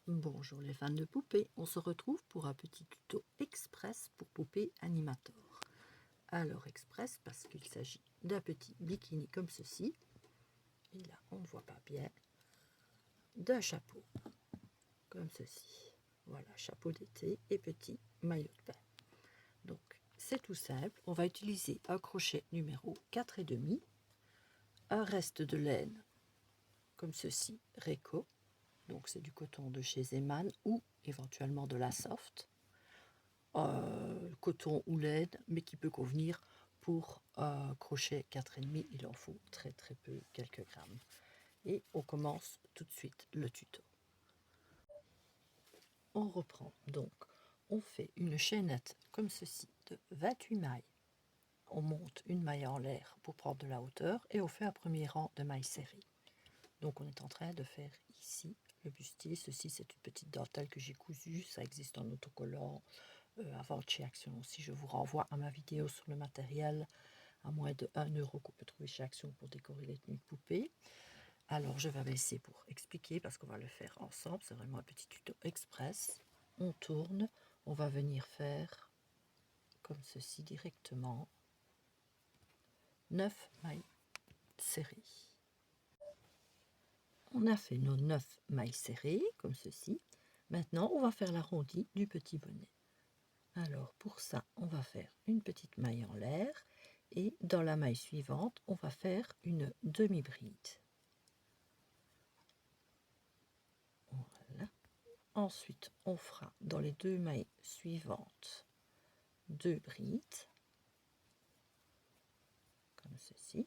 Bonjour les fans de poupées, on se retrouve pour un petit tuto express pour poupées Animator. Alors express parce qu'il s'agit d'un petit bikini comme ceci, et là on ne voit pas bien, d'un chapeau comme ceci. Voilà, chapeau d'été et petit maillot de bain. Donc c'est tout simple, on va utiliser un crochet numéro 4,5, un reste de laine comme ceci, Réco, donc c'est du coton de chez Zeman ou éventuellement de la Soft. Coton ou laine, mais qui peut convenir pour crochet 4,5. Il en faut très très peu, quelques grammes. Et on commence tout de suite le tuto. On reprend donc, on fait une chaînette comme ceci de 28 mailles. On monte une maille en l'air pour prendre de la hauteur et on fait un premier rang de mailles serrées. Donc on est en train de faire ici le bustier. Ceci c'est une petite dentelle que j'ai cousue, ça existe en autocollant. Avant chez Action aussi, je vous renvoie à ma vidéo sur le matériel à moins de 1 € qu'on peut trouver chez Action pour décorer les tenues de poupées. Alors je vais baisser pour expliquer parce qu'on va le faire ensemble, c'est vraiment un petit tuto express. On tourne, on va venir faire comme ceci directement 9 mailles serrées. On a fait nos 9 mailles serrées comme ceci. Maintenant on va faire l'arrondi du petit bonnet. Alors pour ça, on va faire une petite maille en l'air et dans la maille suivante, on va faire une demi-bride. Voilà. Ensuite, on fera dans les deux mailles suivantes 2 brides, comme ceci.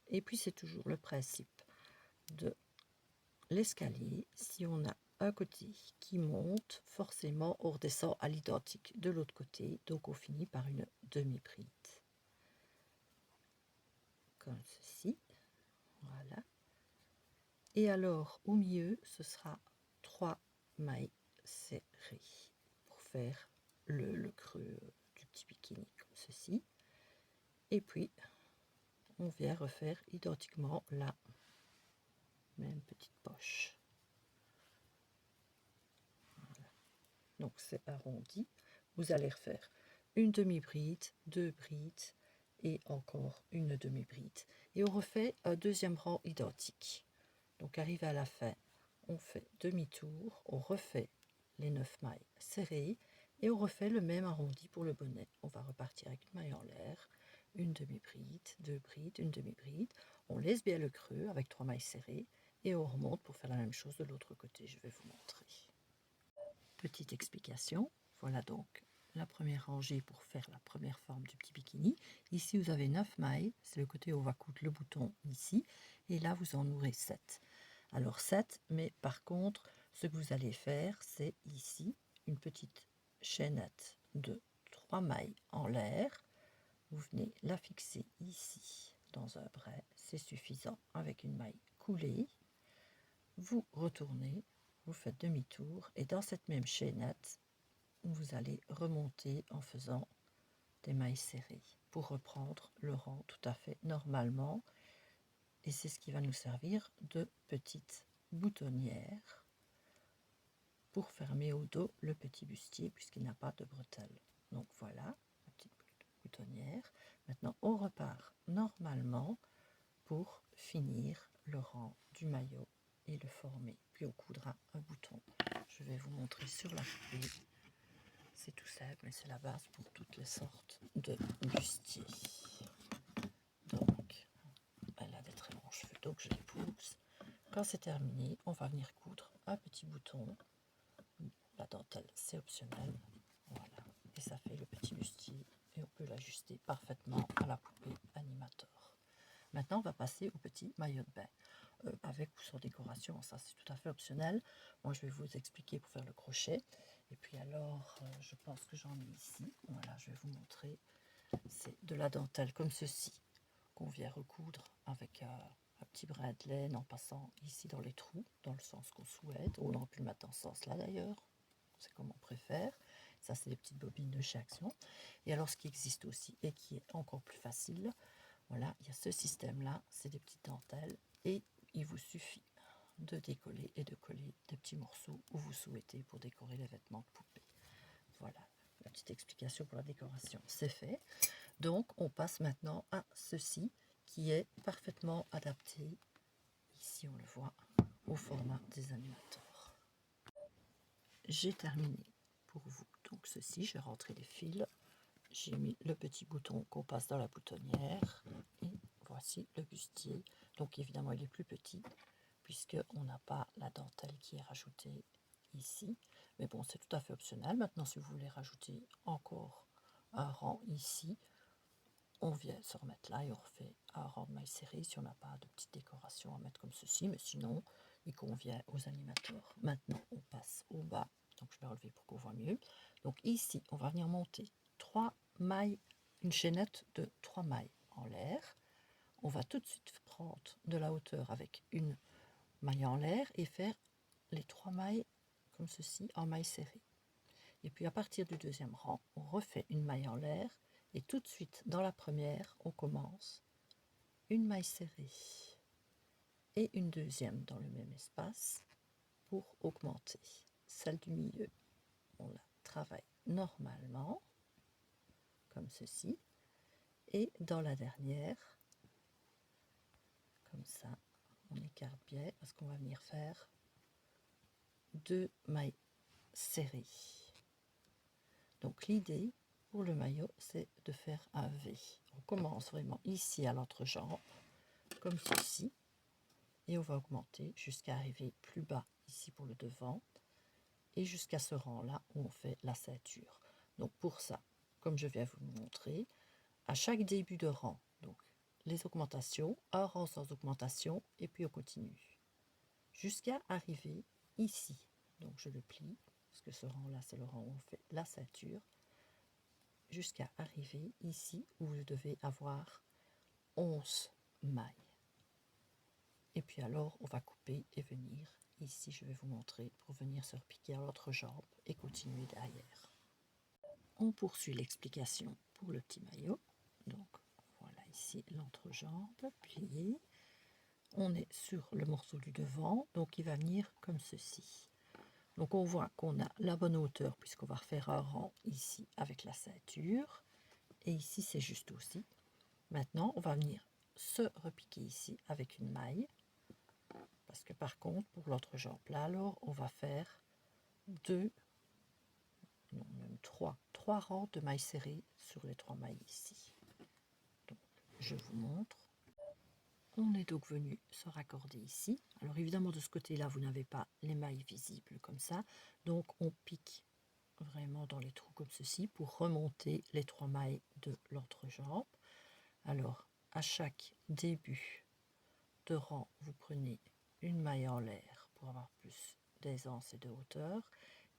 Et puis c'est toujours le principe de l'escalier. Si on a un côté qui monte, forcément on redescend à l'identique de l'autre côté. Donc on finit par une demi-bride. Comme ceci. Voilà. Et alors au milieu ce sera 3 mailles serrées pour faire le creux du petit bikini comme ceci. Et puis on vient refaire identiquement la même petite poche. Voilà. Donc c'est arrondi. Vous allez refaire une demi-bride, 2 brides et encore une demi-bride. Et on refait un deuxième rang identique. Donc arrivé à la fin, on fait demi-tour, on refait les 9 mailles serrées et on refait le même arrondi pour le bonnet. On va repartir avec une maille en l'air, une demi-bride, 2 brides, une demi-bride. On laisse bien le creux avec 3 mailles serrées et on remonte pour faire la même chose de l'autre côté. Je vais vous montrer. Petite explication, voilà donc la première rangée pour faire la première forme du petit bikini. Ici vous avez 9 mailles, c'est le côté où on va coudre le bouton ici, et là vous en aurez 7. Alors 7, mais par contre ce que vous allez faire c'est ici une petite chaînette de 3 mailles en l'air. Vous venez la fixer ici dans un bret, c'est suffisant, avec une maille coulée. Vous retournez, vous faites demi-tour et dans cette même chaînette vous allez remonter en faisant des mailles serrées pour reprendre le rang tout à fait normalement, et c'est ce qui va nous servir de petite boutonnière pour fermer au dos le petit bustier puisqu'il n'a pas de bretelles. Donc voilà la petite boutonnière. Maintenant on repart normalement pour finir le rang du maillot et le former, puis on coudra un bouton. Je vais vous montrer sur la poupée. C'est tout simple, mais c'est la base pour toutes les sortes de bustiers. Donc, elle a des très longs cheveux, donc je les pousse. Quand c'est terminé, on va venir coudre un petit bouton. La dentelle, c'est optionnel. Voilà, et ça fait le petit bustier, et on peut l'ajuster parfaitement à la poupée Animator. Maintenant, on va passer au petit maillot de bain. Avec ou sans décoration, ça c'est tout à fait optionnel. Moi je vais vous expliquer pour faire le crochet. Et puis alors, je pense que j'en ai ici. Voilà, je vais vous montrer. C'est de la dentelle comme ceci qu'on vient recoudre avec un petit brin de laine en passant ici dans les trous, dans le sens qu'on souhaite. On aurait pu le mettre dans ce sens-là d'ailleurs. C'est comme on préfère. Ça, c'est des petites bobines de chez Action. Et alors, ce qui existe aussi et qui est encore plus facile, voilà, il y a ce système-là. C'est des petites dentelles et il vous suffit de décoller et de coller des petits morceaux où vous souhaitez pour décorer les vêtements de poupée. Voilà, la petite explication pour la décoration, c'est fait. Donc on passe maintenant à ceci qui est parfaitement adapté, ici on le voit, au format des animateurs. J'ai terminé pour vous donc ceci, j'ai rentré les fils, j'ai mis le petit bouton qu'on passe dans la boutonnière et voici le bustier. Donc évidemment il est plus petit puisqu'on n'a pas la dentelle qui est rajoutée ici, mais bon c'est tout à fait optionnel. Maintenant si vous voulez rajouter encore un rang ici, on vient se remettre là et on refait un rang de mailles serrées si on n'a pas de petite décoration à mettre comme ceci, mais sinon il convient aux animateurs. Maintenant on passe au bas, donc je vais relever pour qu'on voit mieux. Donc ici on va venir monter 3 mailles, une chaînette de 3 mailles en l'air. On va tout de suite prendre de la hauteur avec une maille en l'air et faire les 3 mailles comme ceci en mailles serrées. Et puis à partir du deuxième rang, on refait une maille en l'air et tout de suite dans la première, on commence une maille serrée et une deuxième dans le même espace pour augmenter. Celle du milieu, on la travaille normalement comme ceci et dans la dernière, comme ça, on écarte bien parce qu'on va venir faire 2 mailles serrées. Donc l'idée pour le maillot, c'est de faire un V. On commence vraiment ici à l'entrejambe, comme ceci, et on va augmenter jusqu'à arriver plus bas ici pour le devant, et jusqu'à ce rang-là où on fait la ceinture. Donc pour ça, comme je viens vous le montrer, à chaque début de rang, donc les augmentations, un rang sans augmentation, et puis on continue, jusqu'à arriver ici. Donc je le plie, parce que ce rang-là, c'est le rang où on fait la ceinture, jusqu'à arriver ici où vous devez avoir 11 mailles. Et puis alors on va couper et venir ici, je vais vous montrer, pour venir se repiquer à l'autre jambe et continuer derrière. On poursuit l'explication pour le petit maillot. Donc voilà ici l'entrejambe pliée. On est sur le morceau du devant, donc il va venir comme ceci. Donc on voit qu'on a la bonne hauteur puisqu'on va refaire un rang ici avec la ceinture. Et ici c'est juste aussi. Maintenant on va venir se repiquer ici avec une maille. Parce que par contre pour l'autre jambe là alors on va faire trois rangs de mailles serrées sur les 3 mailles ici. Donc je vous montre. On est donc venu se raccorder ici. Alors évidemment de ce côté là vous n'avez pas les mailles visibles comme ça. Donc on pique vraiment dans les trous comme ceci pour remonter les 3 mailles de l'entrejambe. Alors à chaque début de rang vous prenez une maille en l'air pour avoir plus d'aisance et de hauteur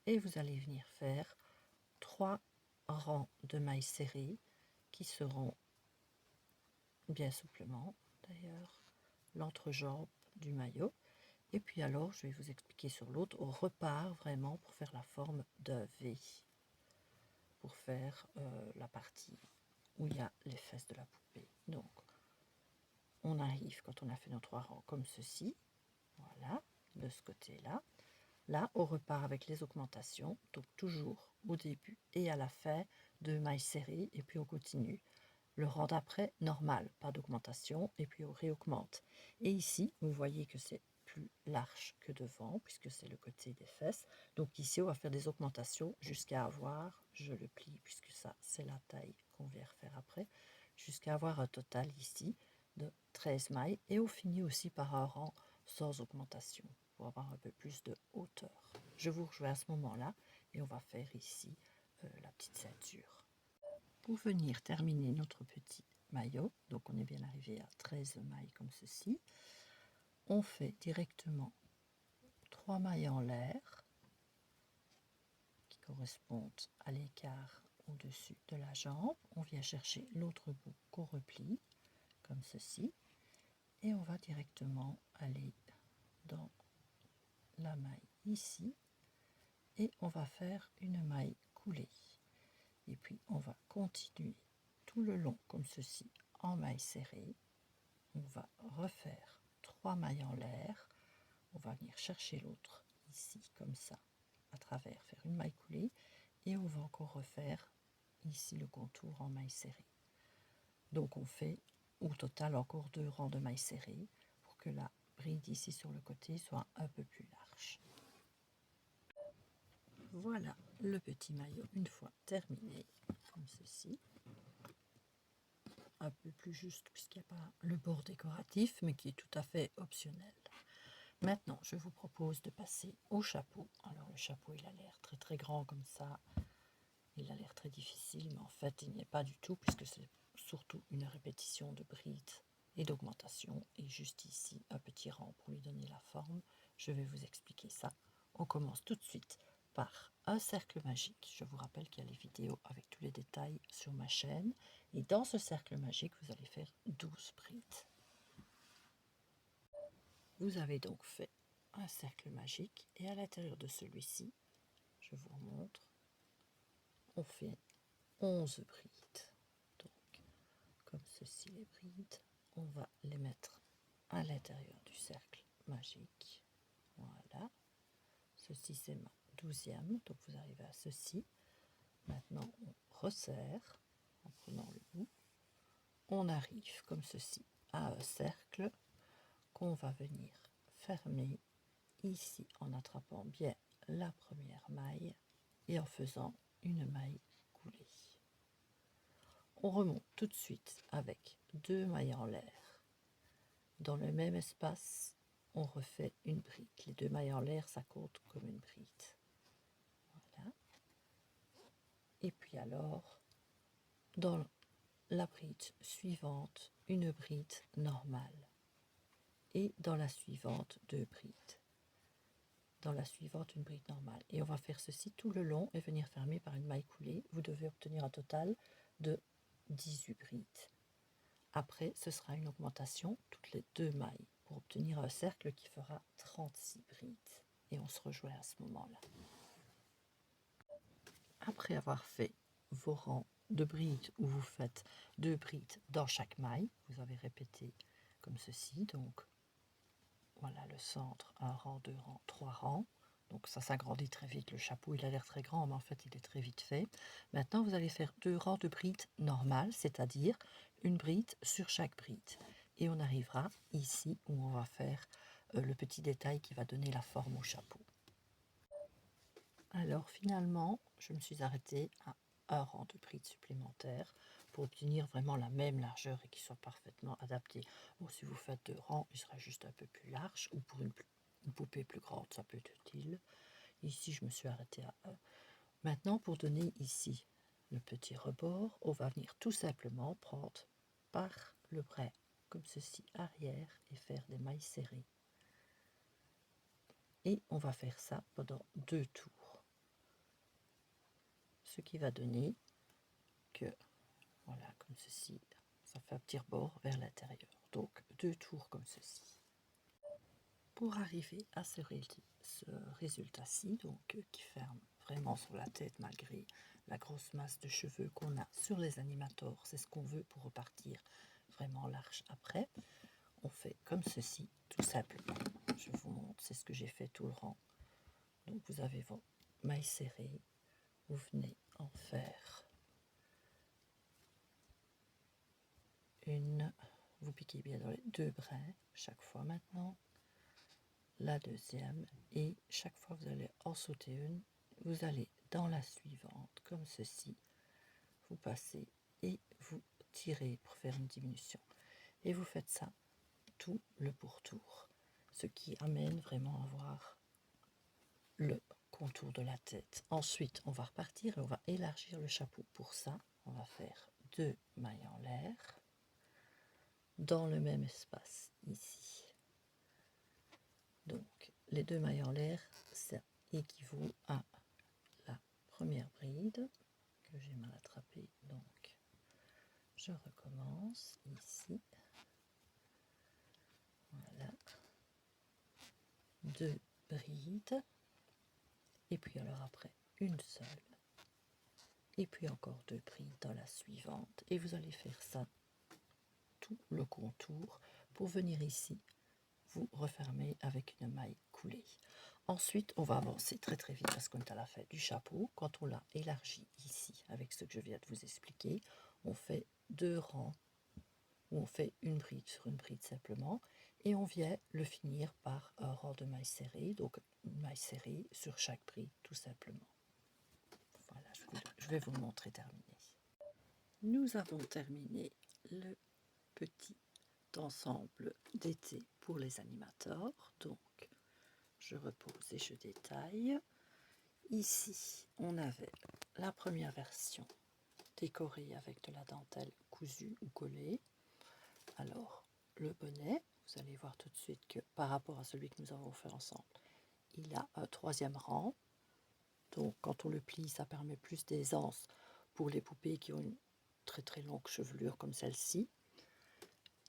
et vous allez venir faire 3 rangs de mailles serrées qui seront bien souplement d'ailleurs l'entrejambe du maillot. Et puis alors je vais vous expliquer sur l'autre, on repart vraiment pour faire la forme d'un V, pour faire la partie où il y a les fesses de la poupée. Donc on arrive quand on a fait nos 3 rangs comme ceci, voilà, de ce côté là. Là on repart avec les augmentations, donc toujours au début et à la fin 2 mailles serrées et puis on continue. Le rang d'après, normal, pas d'augmentation, et puis on réaugmente. Et ici, vous voyez que c'est plus large que devant, puisque c'est le côté des fesses. Donc ici, on va faire des augmentations jusqu'à avoir, je le plie, puisque ça, c'est la taille qu'on vient refaire après, jusqu'à avoir un total ici de 13 mailles. Et on finit aussi par un rang sans augmentation, pour avoir un peu plus de hauteur. Je vous rejoins à ce moment-là, et on va faire ici la petite ceinture. Pour venir terminer notre petit maillot, donc on est bien arrivé à 13 mailles comme ceci, on fait directement 3 mailles en l'air qui correspondent à l'écart au-dessus de la jambe. On vient chercher l'autre bout qu'on replie comme ceci et on va directement aller dans la maille ici et on va faire une maille coulée. Et puis on va continuer tout le long comme ceci en maille serrée. On va refaire 3 mailles en l'air, on va venir chercher l'autre ici comme ça à travers, faire une maille coulée, et on va encore refaire ici le contour en maille serrée. Donc on fait au total encore 2 rangs de mailles serrées pour que la bride ici sur le côté soit un peu plus large. Voilà le petit maillot une fois terminé, comme ceci. Un peu plus juste puisqu'il n'y a pas le bord décoratif, mais qui est tout à fait optionnel. Maintenant, je vous propose de passer au chapeau. Alors le chapeau, il a l'air très très grand comme ça. Il a l'air très difficile, mais en fait, il n'y est pas du tout, puisque c'est surtout une répétition de brides et d'augmentation. Et juste ici, un petit rang pour lui donner la forme. Je vais vous expliquer ça. On commence tout de suite par un cercle magique. Je vous rappelle qu'il y a les vidéos avec tous les détails sur ma chaîne. Et dans ce cercle magique, vous allez faire 12 brides. Vous avez donc fait un cercle magique, et à l'intérieur de celui-ci, je vous remontre, on fait 11 brides. Donc, comme ceci, les brides, on va les mettre à l'intérieur du cercle magique. Voilà. Ceci, c'est ma 12e. Donc, vous arrivez à ceci. Maintenant, on resserre en prenant le bout. On arrive comme ceci à un cercle qu'on va venir fermer ici en attrapant bien la première maille et en faisant une maille coulée. On remonte tout de suite avec 2 mailles en l'air. Dans le même espace, on refait une bride. Les 2 mailles en l'air, ça compte comme une bride. Voilà. Et puis alors, dans la bride suivante, une bride normale. Et dans la suivante, 2 brides. Dans la suivante, une bride normale. Et on va faire ceci tout le long et venir fermer par une maille coulée. Vous devez obtenir un total de 18 brides. Après, ce sera une augmentation toutes les 2 mailles pour obtenir un cercle qui fera 36 brides. Et on se rejoint à ce moment-là. Après avoir fait vos rangs de brides où vous faites 2 brides dans chaque maille, vous avez répété comme ceci. Donc, voilà le centre, 1 rang, 2 rangs, 3 rangs. Donc ça s'agrandit très vite. Le chapeau, il a l'air très grand, mais en fait, il est très vite fait. Maintenant, vous allez faire 2 rangs de brides normales, c'est-à-dire une bride sur chaque bride. Et on arrivera ici où on va faire le petit détail qui va donner la forme au chapeau. Alors finalement, je me suis arrêtée à un rang de brides supplémentaires pour obtenir vraiment la même largeur et qui soit parfaitement adapté. Bon, si vous faites 2 rangs, il sera juste un peu plus large, ou pour une poupée plus grande, ça peut être utile. Ici, je me suis arrêtée à 1. Maintenant, pour donner ici le petit rebord, on va venir tout simplement prendre par le bras, comme ceci, arrière, et faire des mailles serrées. Et on va faire ça pendant 2 tours. Ce qui va donner que, voilà, comme ceci, ça fait un petit rebord vers l'intérieur. Donc 2 tours comme ceci. Pour arriver à ce résultat-ci, donc qui ferme vraiment sur la tête malgré la grosse masse de cheveux qu'on a sur les animators, c'est ce qu'on veut pour repartir vraiment large après. On fait comme ceci, tout simplement. Je vous montre, c'est ce que j'ai fait tout le rang. Donc vous avez vos mailles serrées, vous venez en faire une, vous piquez bien dans les 2 brins chaque fois maintenant, la deuxième, et chaque fois vous allez en sauter une, vous allez dans la suivante comme ceci, vous passez et vous tirez pour faire une diminution, et vous faites ça tout le pourtour, ce qui amène vraiment à voir le contour de la tête. Ensuite on va repartir et on va élargir le chapeau. Pour ça on va faire 2 mailles en l'air dans le même espace ici. Donc les 2 mailles en l'air, ça équivaut à la première bride que j'ai mal attrapée. Donc je recommence ici. Voilà, 2 brides, et puis alors après une seule, et puis encore 2 brides dans la suivante, et vous allez faire ça tout le contour pour venir ici vous refermez avec une maille coulée. Ensuite, on va avancer très très vite parce qu'on est à la fin du chapeau. Quand on l'a élargi ici, avec ce que je viens de vous expliquer, on fait 2 rangs où on fait une bride sur une bride simplement, et on vient le finir par un rang de mailles serrées, donc une maille serrée sur chaque bride tout simplement. Voilà, je vais vous le montrer terminé. Nous avons terminé le petit ensemble d'été pour les animateurs, donc je repose et je détaille. Ici, on avait la première version décorée avec de la dentelle cousue ou collée. Alors, le bonnet, vous allez voir tout de suite que par rapport à celui que nous avons fait ensemble, il a un 3e rang. Donc, quand on le plie, ça permet plus d'aisance pour les poupées qui ont une très très longue chevelure comme celle-ci.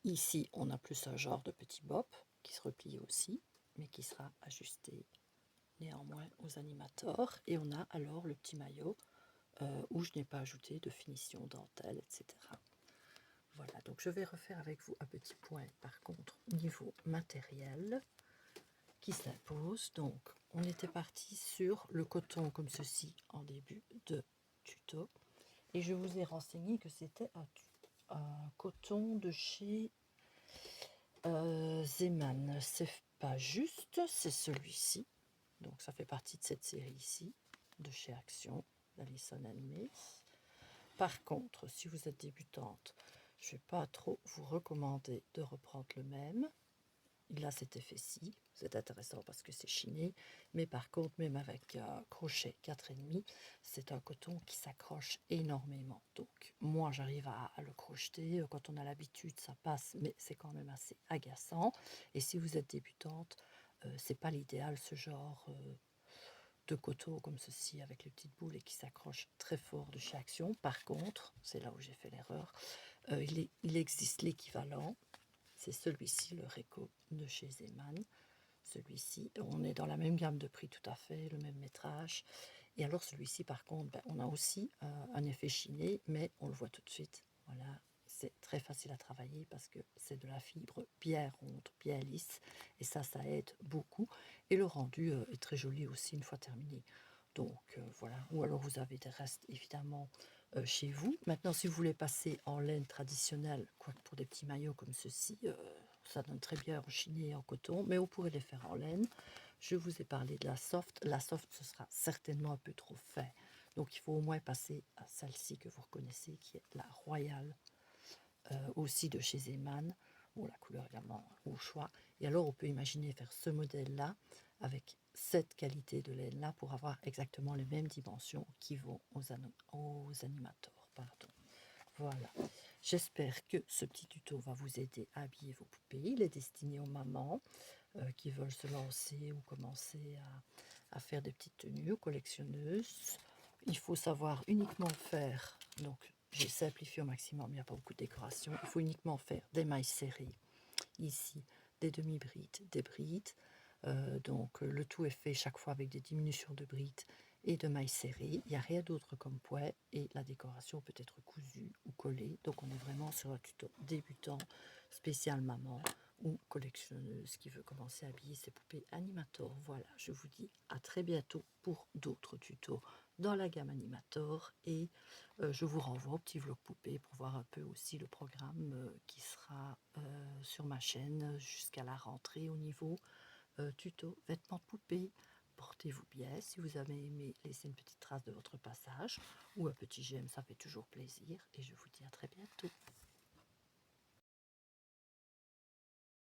Ici, on a plus un genre de petit bob qui se replie aussi, mais qui sera ajusté néanmoins aux animateurs. Et on a alors le petit maillot où je n'ai pas ajouté de finition dentelle, etc. Voilà, donc je vais refaire avec vous un petit point par contre niveau matériel qui s'impose. Donc on était parti sur le coton comme ceci en début de tuto et je vous ai renseigné que c'était un coton de chez Zeman. C'est pas juste, c'est celui-ci. Donc ça fait partie de cette série ici de chez Action d'Alison Animé. Par contre, si vous êtes débutante, je ne vais pas trop vous recommander de reprendre le même. Il a cet effet-ci, c'est intéressant parce que c'est chiné, mais par contre, même avec un crochet 4,5, c'est un coton qui s'accroche énormément. Donc, moi, j'arrive à le crocheter. Quand on a l'habitude, ça passe, mais c'est quand même assez agaçant. Et si vous êtes débutante, c'est pas l'idéal, ce genre de coton comme ceci avec les petites boules et qui s'accroche très fort de chez Action. Par contre, c'est là où j'ai fait l'erreur, il existe l'équivalent, c'est celui-ci, le Réco de chez Zeman. Celui-ci, on est dans la même gamme de prix tout à fait, le même métrage. Et alors celui-ci, par contre, on a aussi un effet chiné, mais on le voit tout de suite. Voilà, c'est très facile à travailler parce que c'est de la fibre bien ronde, bien lisse, et ça aide beaucoup. Et le rendu est très joli aussi une fois terminé. Donc voilà, ou alors vous avez des restes évidemment chez vous. Maintenant, si vous voulez passer en laine traditionnelle, quoique pour des petits maillots comme ceci, ça donne très bien en chiné et en coton, mais vous pourrez les faire en laine. Je vous ai parlé de la soft. La soft, ce sera certainement un peu trop fin. Donc, il faut au moins passer à celle-ci que vous reconnaissez, qui est la Royale, aussi de chez Zeman. Bon, la couleur également au choix. Et alors, on peut imaginer faire ce modèle-là avec cette qualité de laine-là pour avoir exactement les mêmes dimensions qui vont aux animateurs. Pardon. Voilà. J'espère que ce petit tuto va vous aider à habiller vos poupées. Il est destiné aux mamans qui veulent se lancer ou commencer à faire des petites tenues, aux collectionneuses. Il faut savoir uniquement faire, donc j'ai simplifié au maximum, il n'y a pas beaucoup de décoration, il faut uniquement faire des mailles serrées, ici des demi-brides, des brides, donc le tout est fait chaque fois avec des diminutions de brides et de mailles serrées, il n'y a rien d'autre comme point et la décoration peut être cousue ou collée, donc on est vraiment sur un tuto débutant, spécial maman ou collectionneuse qui veut commencer à habiller ses poupées Animator. Voilà, je vous dis à très bientôt pour d'autres tutos dans la gamme Animator et je vous renvoie au petit vlog poupée pour voir un peu aussi le programme qui sera sur ma chaîne jusqu'à la rentrée au niveau tuto vêtements de poupée. Portez-vous bien. Si vous avez aimé, laissez une petite trace de votre passage ou un petit j'aime, ça fait toujours plaisir. Et je vous dis à très bientôt.